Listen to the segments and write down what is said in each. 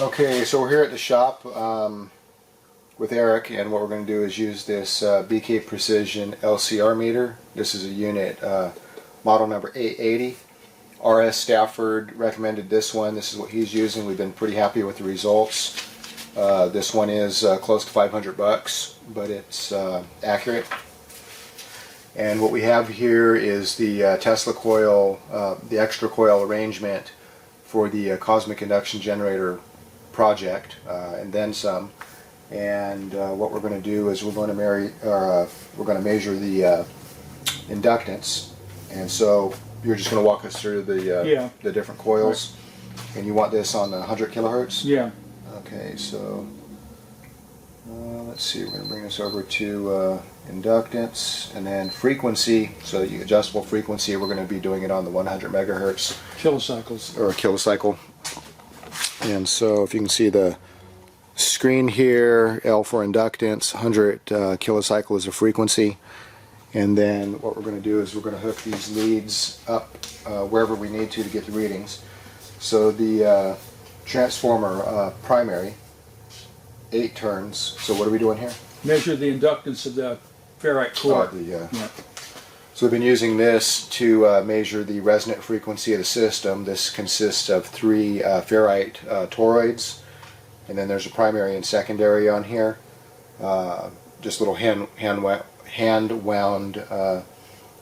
Okay, so we're here at the shop with Eric, and what we're going to do is use this BK Precision LCR meter. This is a unit model number 880. RS Stafford recommended this one. This is what he's using. We've been pretty happy with the results. This one is close to 500 bucks, but it's accurate. And what we have here is the Tesla coil, the extra coil arrangement for the cosmic induction generator project, and then some. And what we're going to do is we're going to measure the inductance. And so you're just going to walk us through the different coils. Right. And you want this on 100 kilohertz? Yeah. Okay, so let's see, we're going to bring this over to inductance, and then frequency, so the adjustable frequency, we're going to be doing it on the 100 megahertz. Kilocycles. Or a kilocycle. And so if you can see the screen here, L for inductance, 100 kilocycle is a frequency. And then what we're going to do is we're going to hook these leads up wherever we need to get the readings. So the transformer primary, 8 turns. So what are we doing here? Measure the inductance of the ferrite core. Yeah. So we've been using this to measure the resonant frequency of the system. This consists of 3 ferrite toroids, and then there's a primary and secondary on here. Just a little hand-wound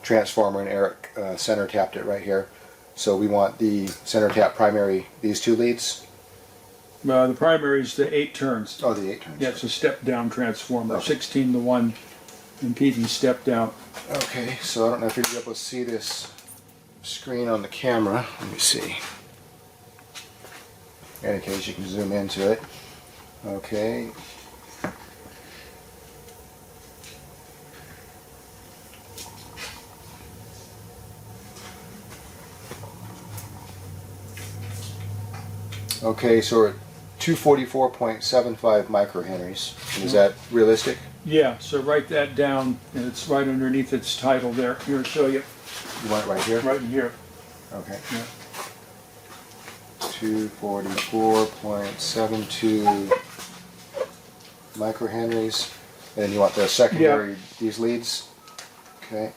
transformer, and Eric center tapped it right here. So we want the center tap primary, these 2 leads. The primary is the 8 turns. Oh, the 8 turns. Yeah, it's a step-down transformer, Okay. 16:1 impedance step-down. Okay, so I don't know if you'll be able to see this screen on the camera. Let me see. In any case, you can zoom into it. Okay. Okay, so we're at 244.75 microhenries. Is that realistic? Yeah, so write that down, and it's right underneath its title there. Here, I'll show you. You want it right here? Right in here. Okay. Yeah. 244.72 microhenries. And then you want the secondary, these leads? Okay.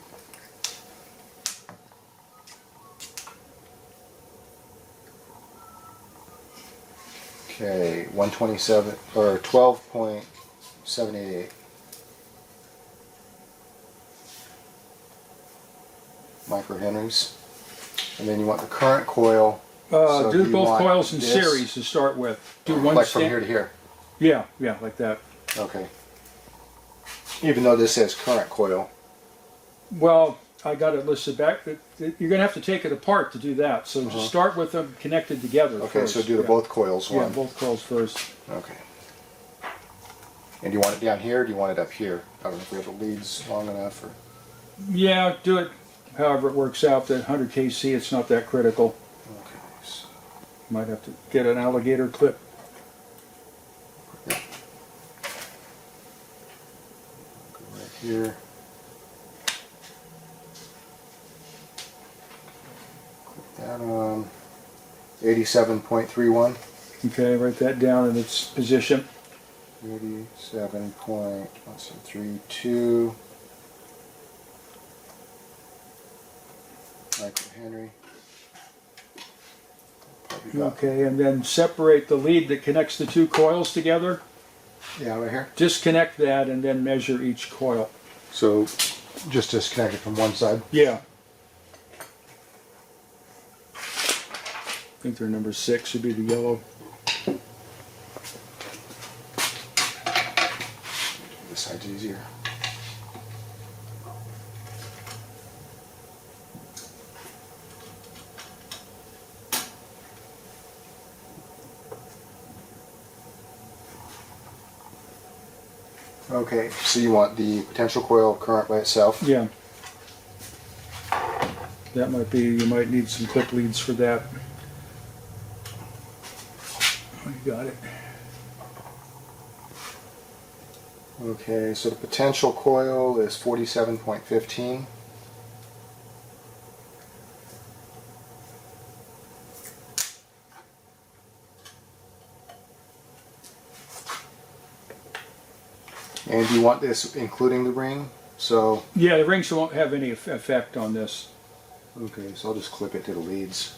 Okay, 127 or 12.788 microhenries. And then you want the current coil. So do both coils in this series to start with. Do one like from here to here. Yeah, like that. Okay. Even though this says current coil. Well, I got it listed back. You're going to have to take it apart to do that. So just start with them connected together. Okay, first. so do the both coils one. Yeah, both coils first. Okay. And do you want it down here or do you want it up here? I don't know if we have the leads long enough. Or... Yeah, do it however it works out. That 100 kc, it's not that critical. Okay. So Might have to get an alligator clip. yeah. Go right here. That on 87.31. Okay, write that down in its position. 87.32 microhenry. Okay, and then separate the lead that connects the 2 coils together. Yeah, right here. Disconnect that and then measure each coil. So just disconnect it from one side. Yeah. I think their number 6 should be the yellow. This side's easier. Okay, so you want the potential coil current by itself? Yeah. That might be, you might need some clip leads for that. Oh, you got it. Okay, so the potential coil is 47.15. And you want this including the ring? So Yeah, the rings won't have any effect on this. okay, so I'll just clip it to the leads.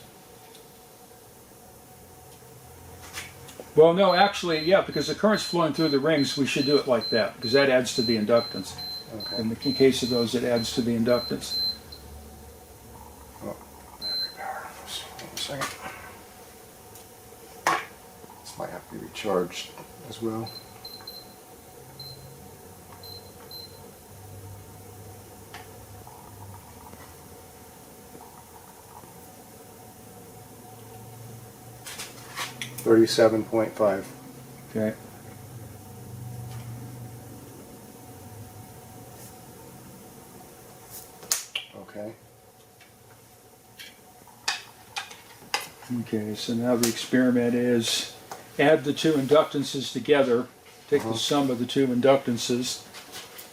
Well, no, actually, yeah, because the current's flowing through the rings, we should do it like that, because that adds to the inductance. Okay. In the case of those, it adds to the inductance. Oh, battery power. Just hold on a second. This might have to be recharged as well. $37.5. Okay. Okay. Okay, so now the experiment is add the two inductances together, take the sum of the two inductances.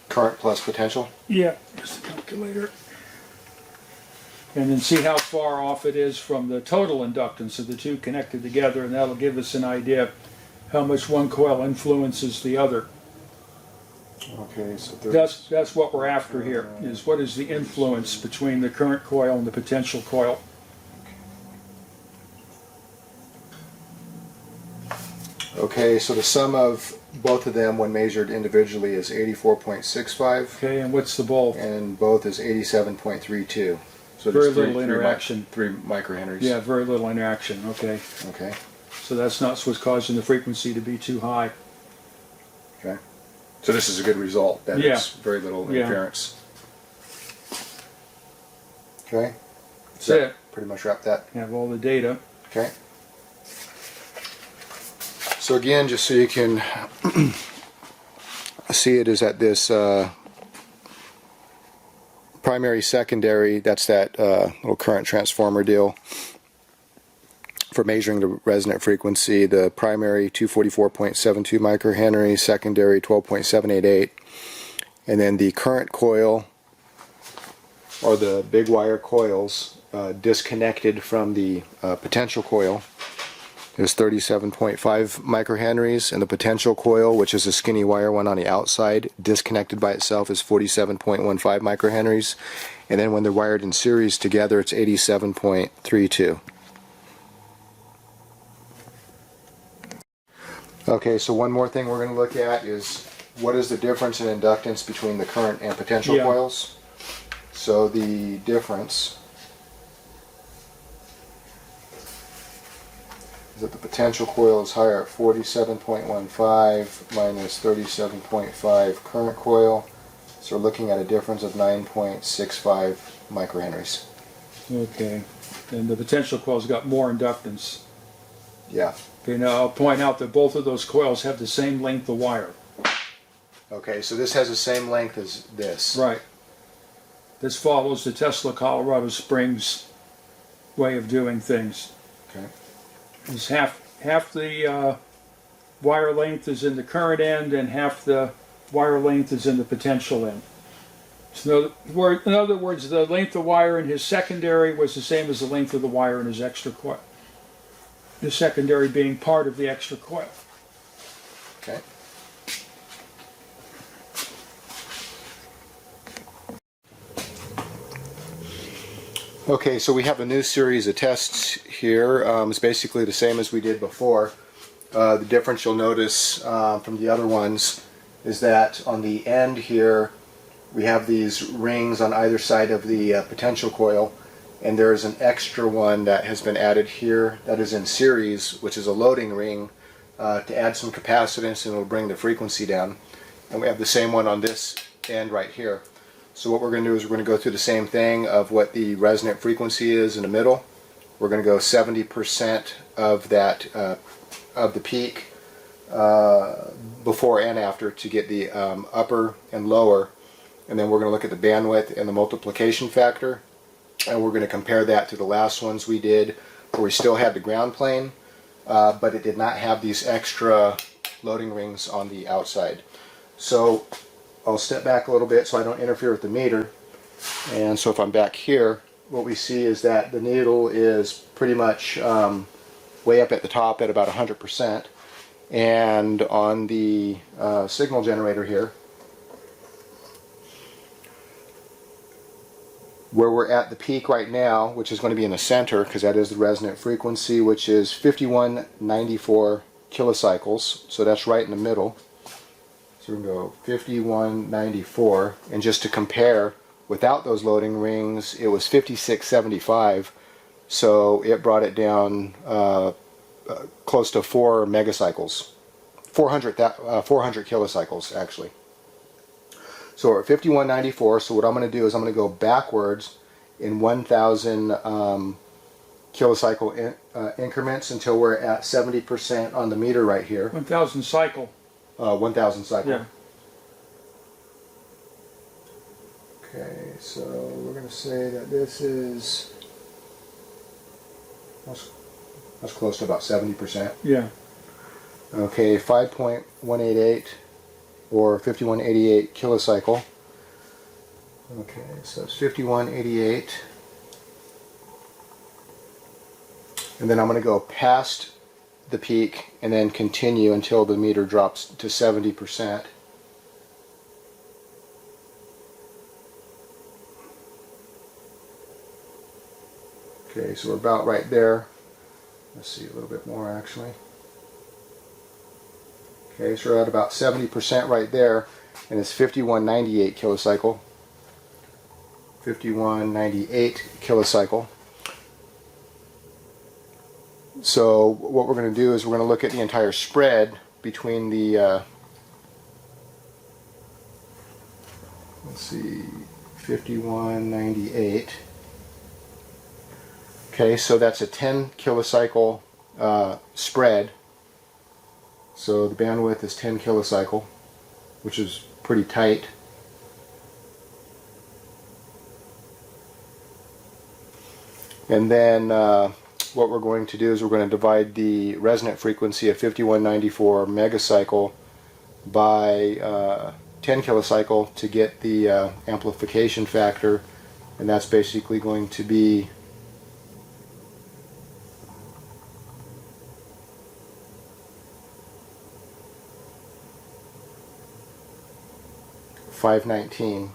Current plus potential. Yeah, here's the calculator. And then see how far off it is from the total inductance of the two connected together, and that'll give us an idea how much one coil influences the other. Okay, so That's what we're after here, is what is the influence between the current coil and the potential coil. okay, so the sum of both of them when measured individually is 84.65, Okay, and what's the bulk? and both is 87.32. So Very just little interaction. 3 microhenries. Yeah, very little interaction, okay. Okay. So that's not what's causing the frequency to be too high. Okay. So this is a good result. That Yeah. it's very little Yeah. interference. Okay. That's it. Pretty much wrap that. Have all the data. Okay. So again, just so you can see it, is at this primary secondary, that's that little current transformer deal for measuring the resonant frequency. The primary 244.72 microhenry, secondary 12.788, and then the current coil, or the big wire coils, disconnected from the potential coil, is 37.5 microhenries, and the potential coil, which is a skinny wire one on the outside, disconnected by itself, is 47.15 microhenries, and then when they're wired in series together, it's 87.32. Okay, so one more thing we're going to look at is what is the difference in inductance between the current and potential coils. So the difference is that the potential coil is higher at 47.15 minus 37.5 current coil. So we're looking at a difference of 9.65 microhenries. Okay. And the potential coil's got more inductance. Yeah. Okay, now I'll point out that both of those coils have the same length of wire. Okay, so this has the same length as this. Right. This follows the Tesla Colorado Springs way of doing things. Okay. It's half the wire length is in the current end, and half the wire length is in the potential end. So in other words, the length of wire in his secondary was the same as the length of the wire in his extra coil. The secondary being part of the extra coil. Okay. Okay, so we have a new series of tests here. It's basically the same as we did before. The difference you'll notice from the other ones is that on the end here we have these rings on either side of the potential coil, and there is an extra one that has been added here that is in series, which is a loading ring to add some capacitance, and it will bring the frequency down. And we have the same one on this end right here. So what we're going to do is we're going to go through the same thing of what the resonant frequency is in the middle. We're going to go 70% of that of the peak before and after to get the upper and lower, and then we're going to look at the bandwidth and the multiplication factor, and we're going to compare that to the last ones we did where we still had the ground plane, but it did not have these extra loading rings on the outside. So I'll step back a little bit so I don't interfere with the meter. And so if I'm back here, what we see is that the needle is pretty much way up at the top at about 100%. And on the signal generator here, where we're at the peak right now, which is going to be in the center because that is the resonant frequency, which is 5194 kilocycles. So that's right in the middle. So we're going to go 5194, and just to compare, without those loading rings it was 5675, so it brought it down close to 4 megacycles, 400 kilocycles actually. So we're at 5194, so what I'm going to do is I'm going to go backwards in 1000 kilocycle increments until we're at 70% on the meter right here. 1000 cycle. 1000 cycle. Yeah. Okay, so we're going to say that this is that's close to about 70%. Yeah. Okay, 5.188 or 5188 kilocycle. Okay, so it's 5188. And then I'm going to go past the peak and then continue until the meter drops to 70%. Okay, so we're about right there. Let's see, a little bit more actually. Okay, so we're at about 70% right there, and it's 5198 kilocycle. 5198 kilocycle. So what we're going to do is we're going to look at the entire spread between the let's see, 5198. Okay, so that's a 10 kilocycle spread. So the bandwidth is 10 kilocycle, which is pretty tight. And then what we're going to do is we're going to divide the resonant frequency of 5194 megacycle by 10 kilocycle to get the amplification factor, and that's basically going to be 519.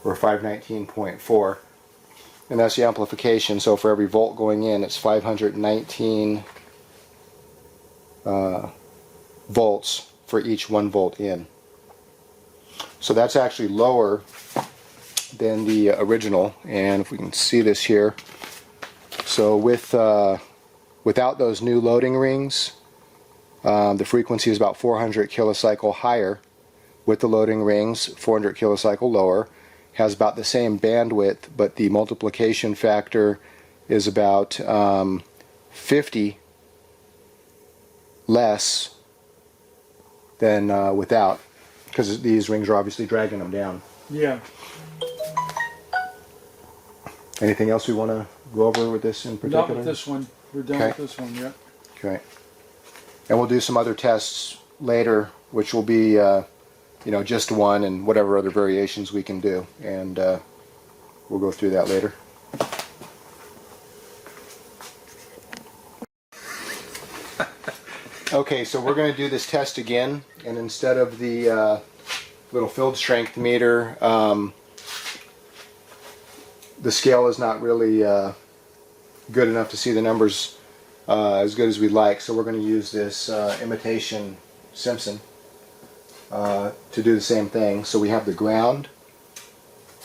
Or 519.4, and that's the amplification. So for every volt going in, it's 519 volts for each 1 volt in. So that's actually lower than the original, and if we can see this here, so with without those new loading rings, the frequency is about 400 kilocycle higher. With the loading rings, 400 kilocycle lower. Has about the same bandwidth, but the multiplication factor is about 50 less than without, because these rings are obviously dragging them down. Yeah. Anything else we want to go over with this in particular? Not with this one. We're done with this one, yeah. Okay. And we'll do some other tests later, which will be you know, just one and whatever other variations we can do, and we'll go through that later. Okay, so we're going to do this test again, and instead of the little field strength meter, the scale is not really good enough to see the numbers as good as we'd like, so we're going to use this imitation Simpson to do the same thing. So we have the ground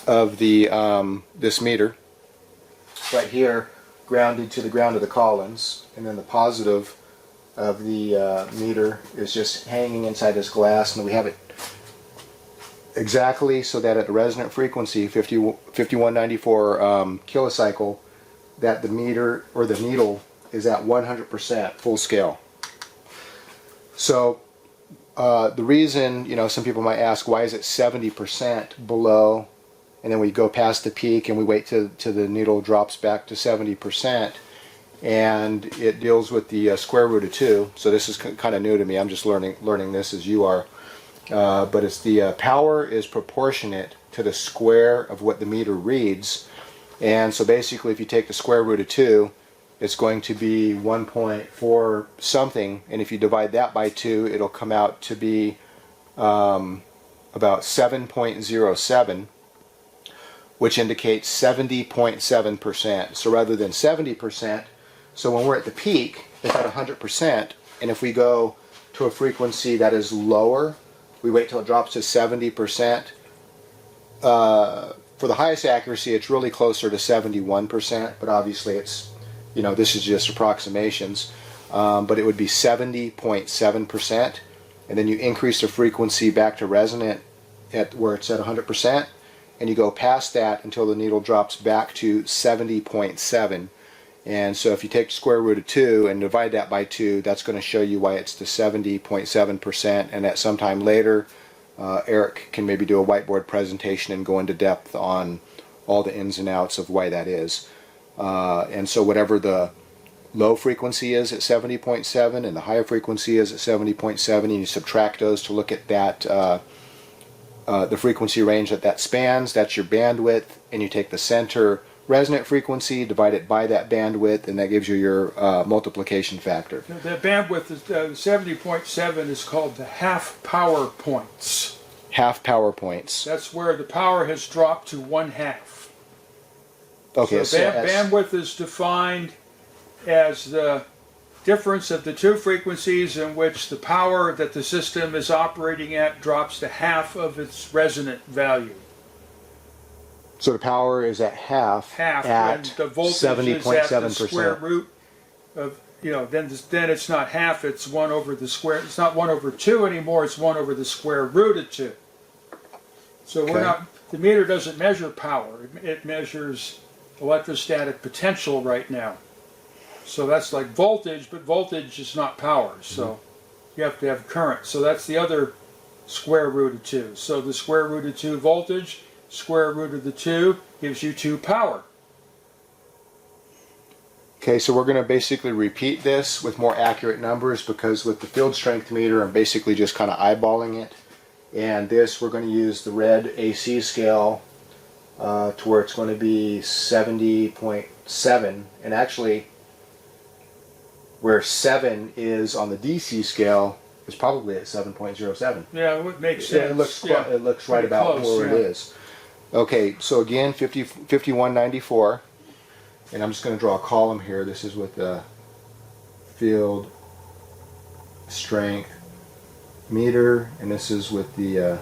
of the this meter right here grounded to the ground of the Collins, and then the positive of the meter is just hanging inside this glass, and we have it exactly so that at the resonant frequency 5194 kilocycle, that the meter or the needle is at 100% full scale. So the reason, you know, some people might ask, why is it 70% below, and then we go past the peak and we wait till the needle drops back to 70%, and it deals with the square root of 2. So this is kind of new to me. I'm just learning this as you are. But it's the power is proportionate to the square of what the meter reads, and so basically if you take the square root of 2, it's going to be 1.4 something, and if you divide that by 2, it'll come out to be about 7.07, which indicates 70.7%. So rather than 70%, so when we're at the peak, it's at 100%, and if we go to a frequency that is lower, we wait till it drops to 70%. For the highest accuracy, it's really closer to 71%, but obviously it's, you know, this is just approximations. But it would be 70.7%, and then you increase the frequency back to resonant at where it's at 100%, and you go past that until the needle drops back to 70.7. And so if you take the square root of 2 and divide that by 2, that's going to show you why it's to 70.7%, and at some time later, Eric can maybe do a whiteboard presentation and go into depth on all the ins and outs of why that is. And so whatever the low frequency is at 70.7 and the higher frequency is at 70.7, and you subtract those to look at that the frequency range that spans, that's your bandwidth, and you take the center resonant frequency, divide it by that bandwidth, and that gives you your multiplication factor. The bandwidth is 70.7 is called the half power points. Half power points. That's where the power has dropped to 1/2. Okay, so bandwidth is defined as the difference of the two frequencies in which the power that the system is operating at drops to half of its resonant value. So the power is at half and at the voltage 70.7%. is at the square root of, you know, then it's not half, it's 1 over the square, it's not 1 over 2 anymore, it's 1 over the square root of 2. So we're not, the meter doesn't measure power, it measures electrostatic potential right now. So that's like voltage, but voltage is not power, so you have to have current. So that's the other square root of 2. So the square root of 2 voltage, square root of the 2 gives you 2 power. Okay, so we're going to basically repeat this with more accurate numbers, because with the field strength meter I'm basically just kind of eyeballing it. And this, we're going to use the red AC scale to where it's going to be 70.7, and actually where 7 is on the DC scale is probably at 7.07. Yeah, it would make sense. It looks right about close, where it is. Okay, so again, 5194, and I'm just going to draw a column here. This is with the field strength meter, and this is with the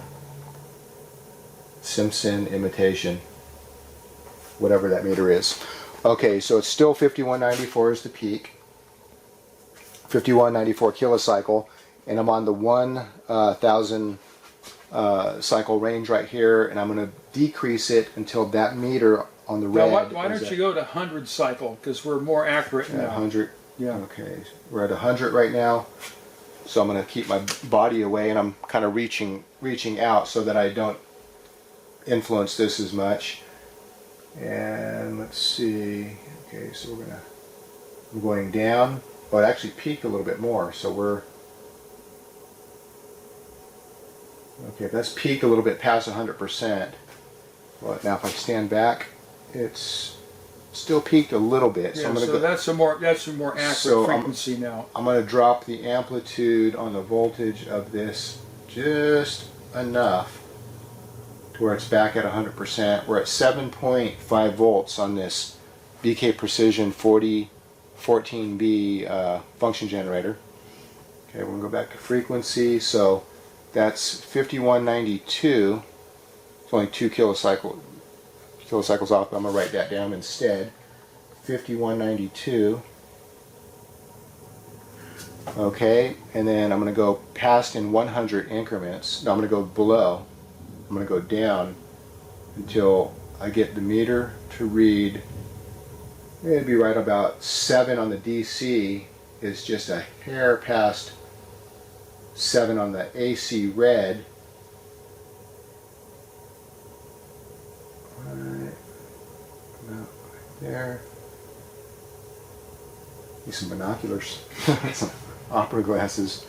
Simpson imitation, whatever that meter is. Okay, so it's still 5194 is the peak, 5194 kilocycle, and I'm on the 1,000 cycle range right here, and I'm going to decrease it until that meter on the red. Now, why don't you go to 100 cycle, because we're more accurate now. 100. Yeah. Okay, we're at 100 right now, so I'm going to keep my body away, and I'm kind of reaching out so that I don't influence this as much. And let's see. Okay, so I'm going down. Oh, it actually peaked a little bit more, so we're okay. That's peaked a little bit past 100%. Well, now if I stand back, it's still peaked a little bit. Yeah, so I'm going to go. That's a more accurate frequency now. I'm going to drop the amplitude on the voltage of this just enough to where it's back at 100%. We're at 7.5 volts on this BK Precision 14B function generator. Okay, we're going to go back to frequency. So that's 5192. It's only 2 kilocycles off, but I'm going to write that down instead. 5192. Okay, and then I'm going to go past in 100 increments. No, I'm going to go below. I'm going to go down until I get the meter to read. It'd be right about 7 on the DC is just a hair past 7 on the AC red. Right about there. Need some binoculars. Some opera glasses.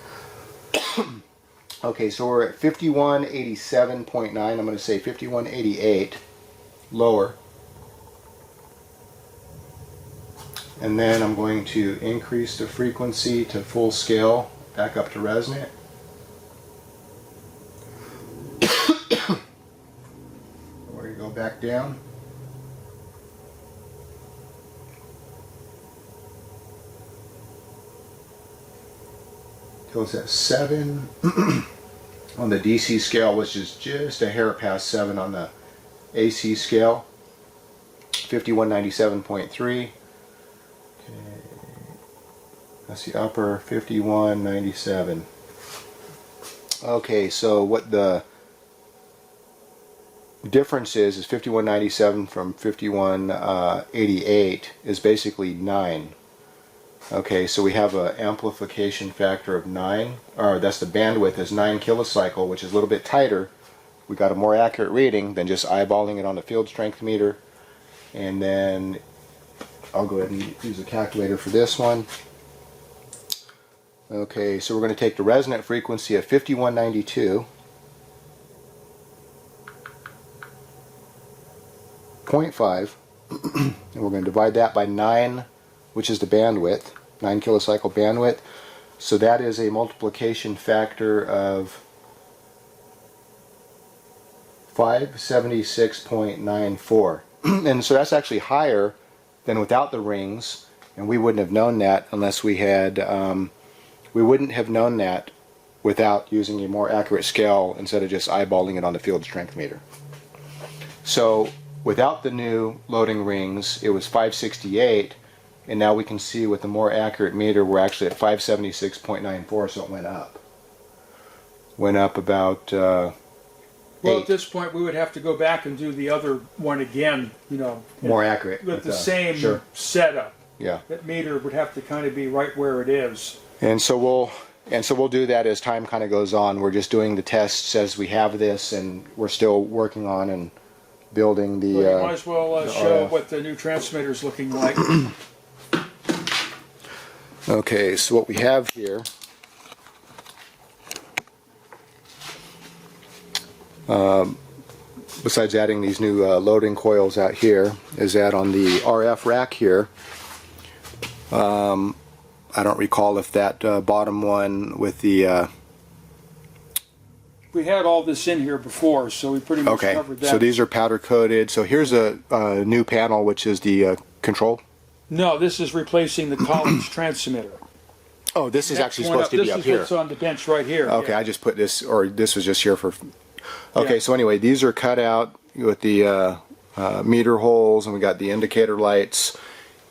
Okay, so we're at 5187.9. I'm going to say 5188, lower. And then I'm going to increase the frequency to full scale, back up to resonant. back down. Goes at 7 on the DC scale, which is just a hair past 7 on the AC scale. 5197.3. Okay. That's the upper 5197. Okay, so what the difference is 5197 from 5188 is basically 9. Okay, so we have an amplification factor of 9, or that's the bandwidth is 9 kilocycle, which is a little bit tighter. We got a more accurate reading than just eyeballing it on the field strength meter. And then I'll go ahead and use a calculator for this one. Okay, so we're going to take the resonant frequency of 5192. 0.5, and we're going to divide that by 9, which is the bandwidth, 9 kilocycle bandwidth. So that is a multiplication factor of 576.94. And so that's actually higher than without the rings, and we wouldn't have known that unless we had, we wouldn't have known that without using a more accurate scale instead of just eyeballing it on the field strength meter. So without the new loading rings, it was 568, and now we can see with the more accurate meter, we're actually at 576.94, so it went up. Went up about well, at this point, we would have to go back and do the other one again, you know. More accurate. With the same setup. Yeah. That meter would have to kind of be right where it is. And so we'll do that as time kind of goes on. We're just doing the tests as we have this, and we're still working on and building the. Well, you might as well show what the new transmitter is looking like. Okay, so what we have here. Besides adding these new loading coils out here, is that on the RF rack here. I don't recall if that bottom one with the. We had all this in here before, so we pretty much covered that. So these are powder coated. So here's a new panel, which is the control. No, this is replacing the college transmitter. Oh, this is actually supposed to be up here. This is what's on the bench right here. Okay, yeah. I just put this, or this was just here for. Okay, Yeah. so anyway, these are cut out with the meter holes, and we got the indicator lights,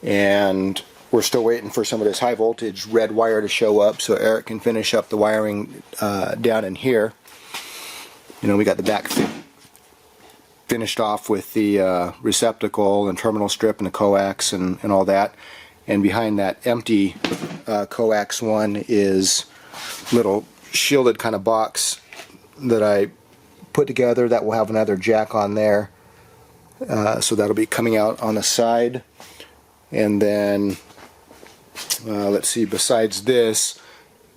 and we're still waiting for some of this high voltage red wire to show up so Eric can finish up the wiring down in here. You know, we got the back finished off with the receptacle and terminal strip and the coax and all that. And behind that empty coax one is little shielded kind of box that I put together that will have another jack on there. So that'll be coming out on the side. And then, let's see, besides this,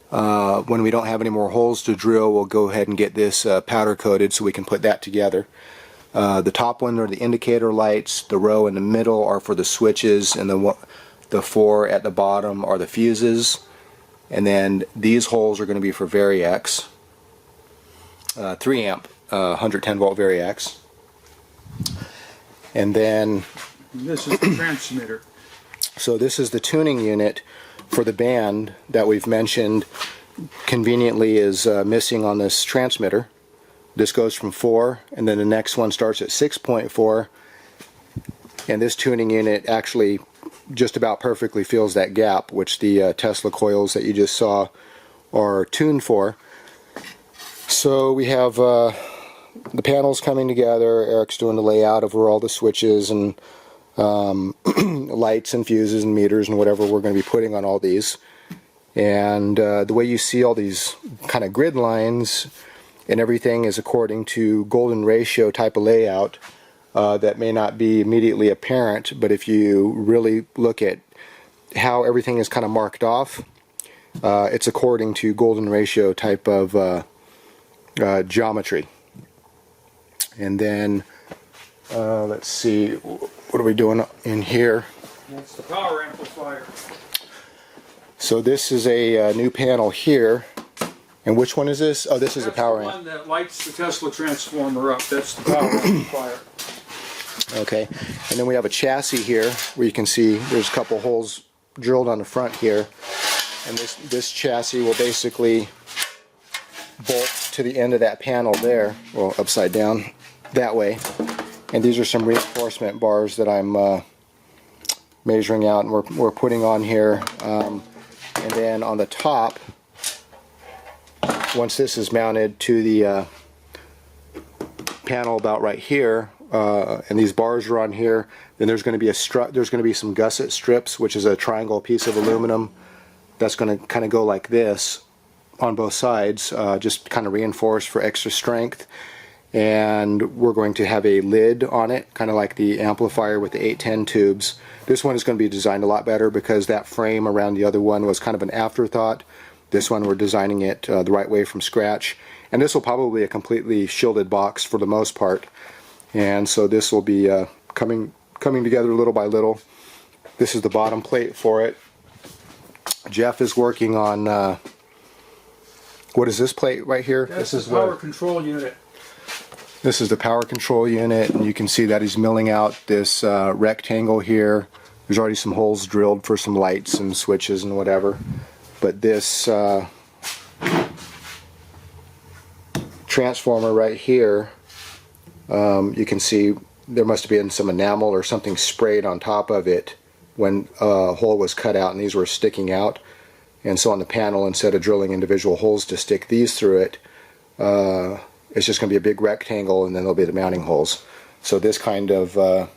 when we don't have any more holes to drill, we'll go ahead and get this powder coated so we can put that together. The top one are the indicator lights, the row in the middle are for the switches, and the 4 at the bottom are the fuses. And then these holes are going to be for Variacs, 3 amp 110 volt Variacs. And then this is the transmitter. So this is the tuning unit for the band that we've mentioned conveniently is missing on this transmitter. This goes from 4, and then the next one starts at 6.4, and this tuning unit actually just about perfectly fills that gap, which the Tesla coils that you just saw are tuned for. So we have the panels coming together. Eric's doing the layout of where all the switches and lights and fuses and meters and whatever we're going to be putting on all these. And the way you see all these kind of grid lines and everything is according to golden ratio type of layout that may not be immediately apparent, but if you really look at how everything is kind of marked off, it's according to golden ratio type of geometry. And then let's see, what are we doing in here? That's the power amplifier. So this is a new panel here. And which one is this? Oh, this is the power amp. That's the one that lights the Tesla transformer up. That's the power amplifier. Okay, and then we have a chassis here where you can see there's a couple holes drilled on the front here, and this chassis will basically bolt to the end of that panel there, well, upside down that way. And these are some reinforcement bars that I'm measuring out and we're putting on here. And then on the top, once this is mounted to the panel about right here, and these bars are on here, then there's going to be there's going to be some gusset strips, which is a triangle piece of aluminum that's going to kind of go like this on both sides, just kind of reinforced for extra strength. And we're going to have a lid on it, kind of like the amplifier with the 810 tubes. This one is going to be designed a lot better because that frame around the other one was kind of an afterthought. This one we're designing it the right way from scratch. And this will probably be a completely shielded box for the most part. And so this will be coming together little by little. This is the bottom plate for it. Jeff is working on what is this plate right here? This is the power control unit. This is the power control unit, and you can see that he's milling out this rectangle here. There's already some holes drilled for some lights and switches and whatever. But this transformer right here, you can see there must have been some enamel or something sprayed on top of it when a hole was cut out and these were sticking out. And so on the panel, instead of drilling individual holes to stick these through it, it's just going to be a big rectangle, and then there'll be the mounting holes. So this kind of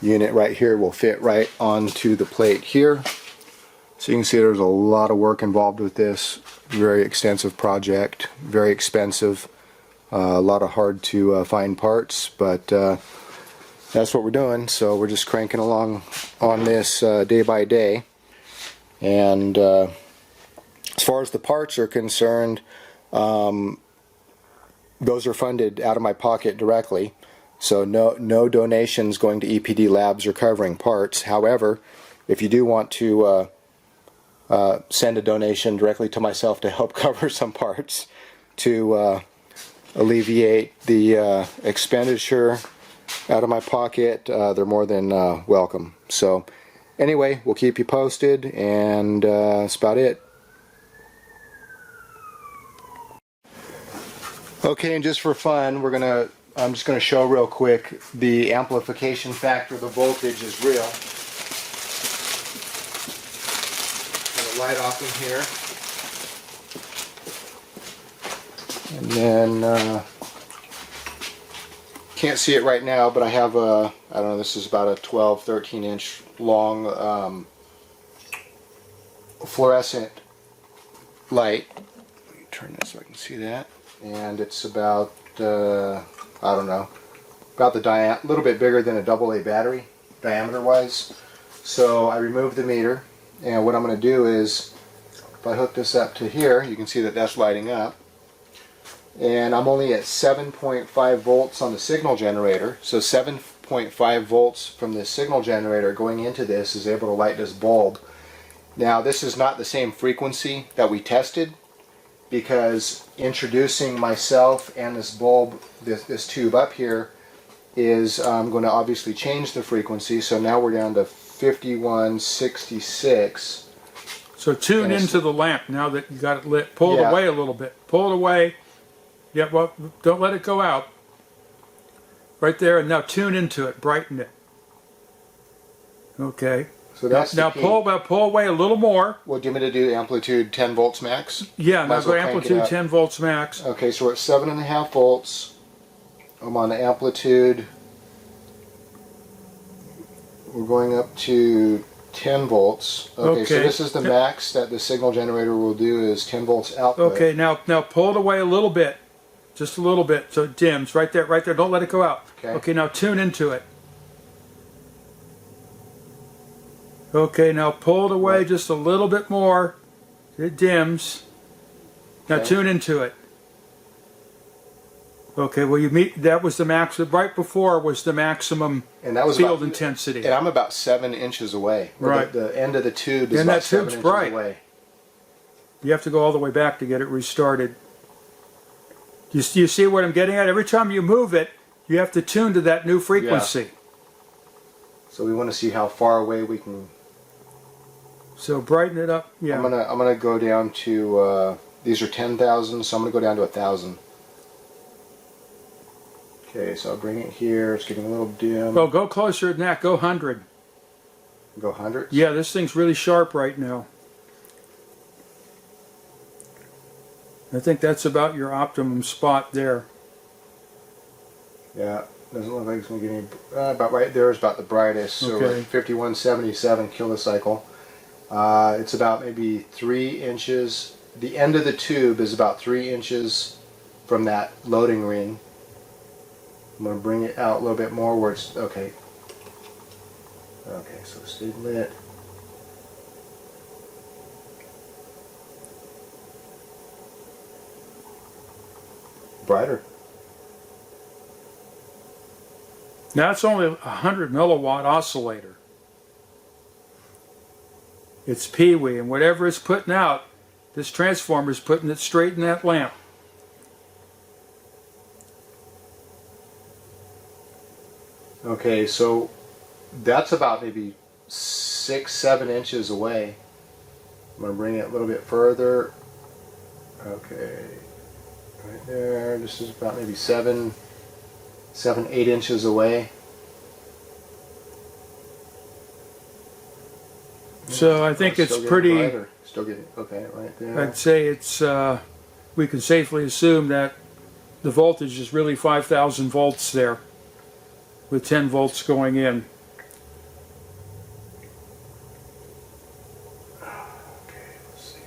unit right here will fit right onto the plate here. So you can see there's a lot of work involved with this. Very extensive project, very expensive, a lot of hard to find parts, but that's what we're doing. So we're just cranking along on this day by day. And as far as the parts are concerned, those are funded out of my pocket directly, so no donations going to EPD Labs or covering parts. However, if you do want to send a donation directly to myself to help cover some parts to alleviate the expenditure out of my pocket, they're more than welcome. So anyway, we'll keep you posted, and that's about it. Okay, and just for fun, I'm just gonna show real quick the amplification factor. The voltage is real. Got a light off in here, and then can't see it right now, but I have a, I don't know, this is about a 12-13 inch long fluorescent light. Let me turn this so I can see that. And it's about, I don't know, about the little bit bigger than a AA battery, diameter-wise. So I removed the meter, and what I'm going to do is, if I hook this up to here, you can see that that's lighting up. And I'm only at 7.5 volts on the signal generator, so 7.5 volts from the signal generator going into this is able to light this bulb. Now this is not the same frequency that we tested, because introducing myself and this bulb, this tube up here, is going to obviously change the frequency. So now we're down to 5166. So tune into the lamp now that you got it lit. Pull it away a little bit. Pull it away. Yeah, well, don't let it go out. Right there, and now tune into it. Brighten it. Okay. So that's now pull away a little more. What do you want me to do? Amplitude 10 volts max? Yeah, now go amplitude 10 volts max. Okay, so we're at 7.5 volts. I'm on the amplitude. We're going up to 10 volts. Okay, so this is the max that the signal generator will do, is 10 volts output. Okay, now pull it away a little bit. Just a little bit, so it dims. Right there, right there. Don't let it go out. Okay, now tune into it. Okay, now pull it away just a little bit more. It dims. Now tune into it. Okay, well that was the max. Right before was the maximum field intensity. And I'm about 7 inches away. Right. The end of the tube is about 7 inches away. You have to go all the way back to get it restarted. You see what I'm getting at? Every time you move it, You have to tune to that new frequency. So we want to see how far away we can. So brighten it up. Yeah. I'm gonna go down to these are 10,000, so I'm gonna go down to 1,000. Okay, so I'll bring it here. It's getting a little dim. Well, go closer than that. Go 100. Go 100. Yeah, this thing's really sharp right now. I think that's about your optimum spot there. Yeah, doesn't look like it's going to get any. About right there is about the brightest. So we're at 5177 kilocycle. It's about maybe 3 inches. The end of the tube is about 3 inches from that loading ring. I'm going to bring it out a little bit more where it's okay. Okay, so stay lit. Brighter. Now it's only a 100 milliwatt oscillator. It's peewee, and whatever it's putting out, this transformer is putting it straight in that lamp. Okay, so that's about maybe 6-7 inches away. I'm going to bring it a little bit further. Okay, right there. This is about maybe 7-8 inches away. So I think it's pretty. Brighter. Still getting okay right there. I'd say it's. We can safely assume that the voltage is really 5,000 volts there, with 10 volts going in. Okay, let's see.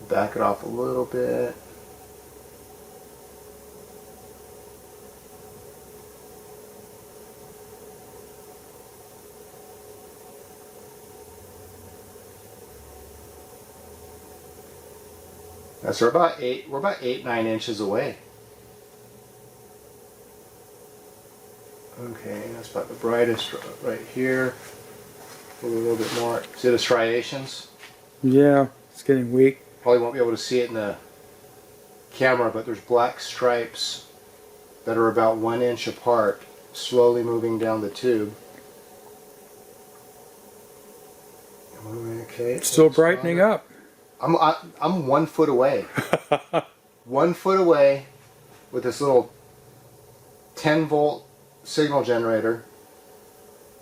Back it off a little bit. So we're about 8-9 inches away. Okay, that's about the brightest right here. A little bit more. See the striations? Yeah, it's getting weak. Probably won't be able to see it in the camera, but there's black stripes that are about 1 inch apart, slowly moving down the tube. Okay, Still brightening up. I'm 1 foot away. 1 foot away with this little 10 volt signal generator,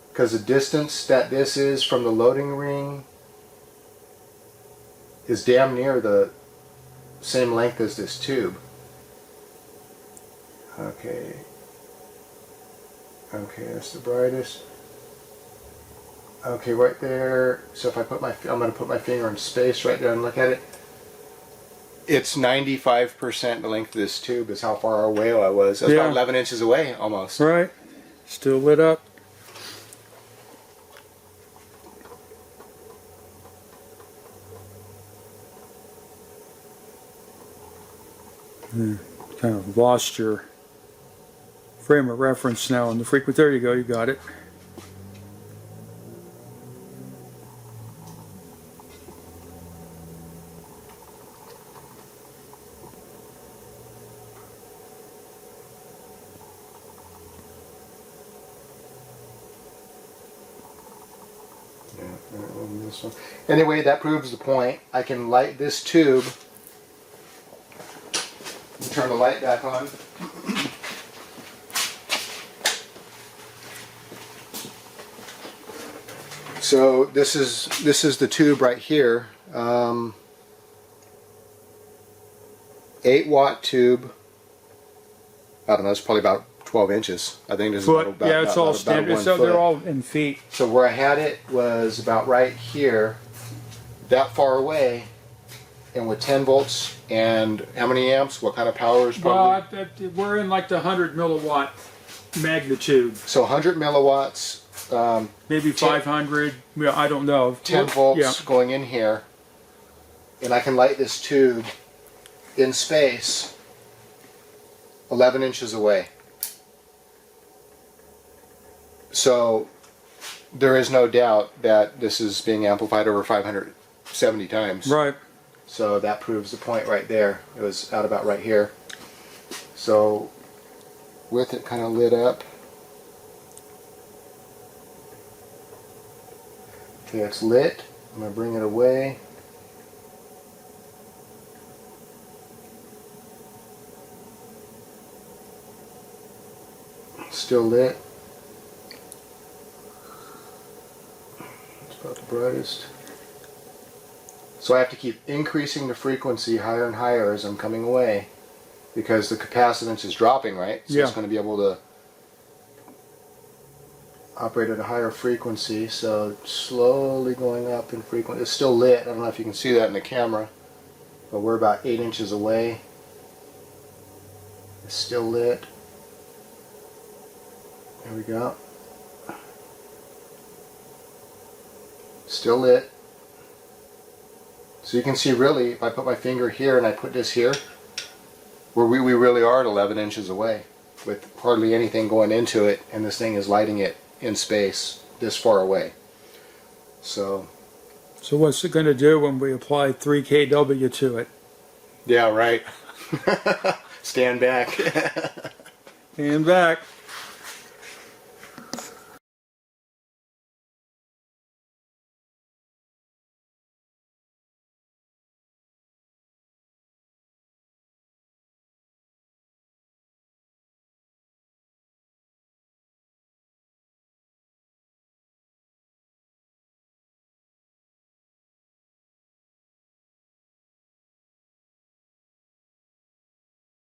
because the distance that this is from the loading ring is damn near the same length as this tube. Okay. Okay, that's the brightest. Okay, right there. So if I put I'm going to put my finger in space right there and look at it. It's 95% the length of this tube is how far away I was. I was about 11 inches away almost. Right. Still lit up. Kind of lost your frame of reference now on the frequency. There you go, you got it. Anyway, that proves the point. I can light this tube. Turn the light back on. So this is the tube right here. 8-watt tube. I don't know. It's probably about 12 inches. I think this is about yeah, it's all about standard. 1 So foot. they're all in feet. So where I had it was about right here, that far away, and with 10 volts and how many amps? What kind of power is probably? Well, we're in like the 100 milliwatt magnitude. So 100 milliwatts. Maybe 500. Yeah, I don't know. 10 volts going in here, and I can light this tube in space 11 inches away. So there is no doubt that this is being amplified over 570 times. Right. So that proves the point right there. It was out about right here. So with it kind of lit up. Okay, it's lit. I'm going to bring it away. Still lit. It's about the brightest. So I have to keep increasing the frequency higher and higher as I'm coming away, because the capacitance is dropping, right? So yeah. it's going to be able to operate at a higher frequency. So slowly going up in frequency. It's still lit. I don't know if you can see that in the camera, but we're about 8 inches away. It's still lit. There we go. Still lit. So you can see really, if I put my finger here and I put this here, where we really are at 11 inches away with hardly anything going into it, and this thing is lighting it in space this far away. So what's it going to do when we apply 3 kW to it? yeah, right. Stand back. And back.